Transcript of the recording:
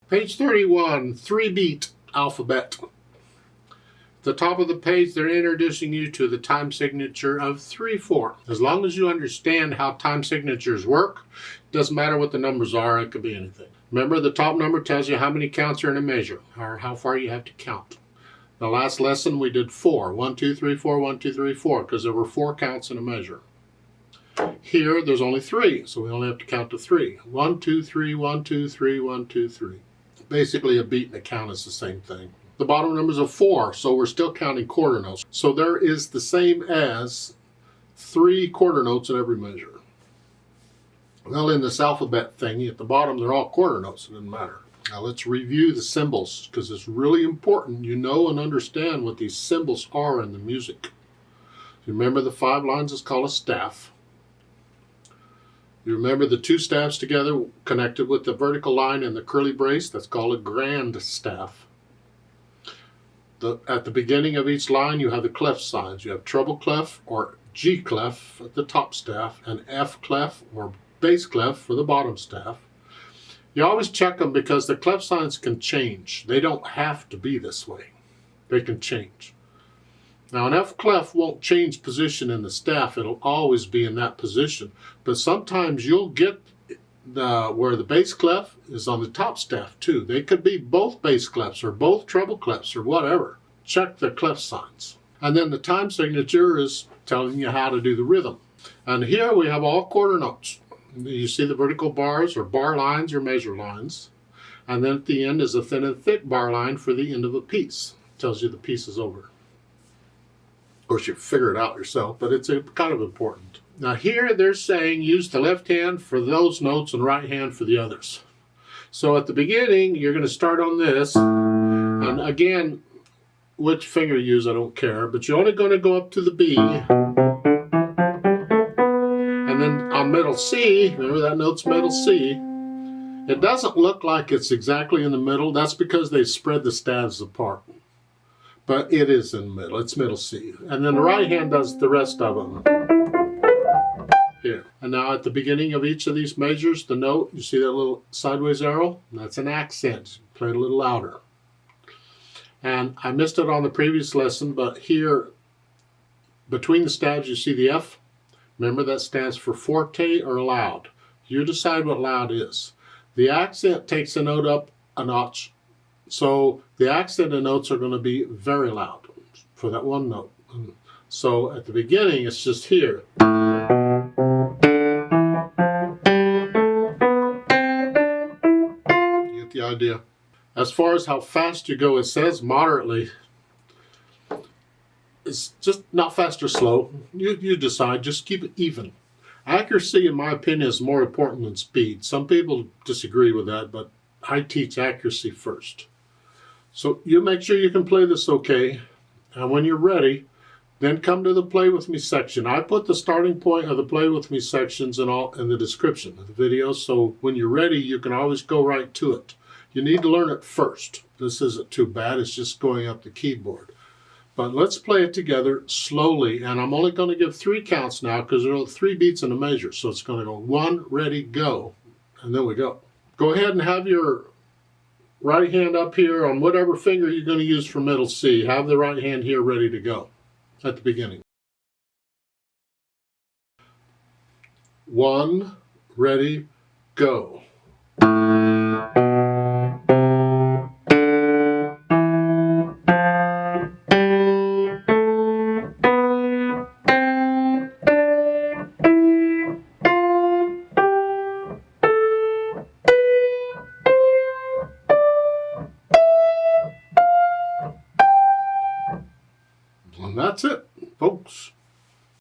Page 31, 3-beat alphabet. At the top of the page, they're introducing you to the time signature of 3/4. As long as you understand how time signatures work, it doesn't matter what the numbers are, it could be anything. Remember, the top number tells you how many counts are in a measure, or how far you have to count. The last lesson we did 4. 1, 2, 3, 4, 1, 2, 3, 4, because there were 4 counts in a measure. Here, there's only 3, so we only have to count to 3. 1, 2, 3, 1, 2, 3, 1, 2, 3. Basically, a beat and a count is the same thing. The bottom number is a 4, so we're still counting quarter notes. So there is the same as 3 quarter notes in every measure. Well, in this alphabet thingy, at the bottom, they're all quarter notes. It doesn't matter. Now let's review the symbols, because it's really important you know and understand what these symbols are in the music. You remember the 5 lines is called a staff. You remember the 2 staffs together connected with the vertical line and the curly brace? That's called a grand staff. At the beginning of each line, you have the clef signs. You have treble clef or G clef at the top staff, and F clef or bass clef for the bottom staff. You always check them because the clef signs can change. They don't have to be this way. They can change. Now, an F clef won't change position in the staff. It'll always be in that position. But sometimes you'll get where the bass clef is on the top staff too. They could be both bass clefs or both treble clefs or whatever. Check the clef signs. And then the time signature is telling you how to do the rhythm. And here we have all quarter notes. You see the vertical bars or bar lines or measure lines. And then at the end is a thin and thick bar line for the end of a piece. It tells you the piece is over. Of course, you figure it out yourself, but it's kind of important. Now here they're saying use the left hand for those notes and right hand for the others. So at the beginning, you're going to start on this. And again, which finger you use, I don't care. But you're only going to go up to the B. And then on middle C, remember that note's middle C. It doesn't look like it's exactly in the middle. That's because they spread the staves apart. But it is in the middle. It's middle C. And then the right hand does the rest of them. Here. And now at the beginning of each of these measures, the note, you see that little sideways arrow? That's an accent. Play it a little louder. And I missed it on the previous lesson, but here, between the stabs, you see the F. Remember, that stands for forte or loud. You decide what loud is. The accent takes a note up a notch. So the accented notes are going to be very loud for that one note. So at the beginning, it's just here. You get the idea. As far as how fast you go, it says moderately. It's just not fast or slow. You decide. Just keep it even. Accuracy, in my opinion, is more important than speed. Some people disagree with that, but I teach accuracy first. So you make sure you can play this okay. And when you're ready, then come to the Play With Me section. I put the starting point of the Play With Me sections in the description of the video, so when you're ready, you can always go right to it. You need to learn it first. This isn't too bad. It's just going up the keyboard. But let's play it together slowly, and I'm only going to give 3 counts now because there are 3 beats in a measure. So it's going to go 1, ready, go, and then we go. Go ahead and have your right hand up here on whatever finger you're going to use for middle C. Have the right hand here ready to go at the beginning. 1, ready, go. And that's it, folks.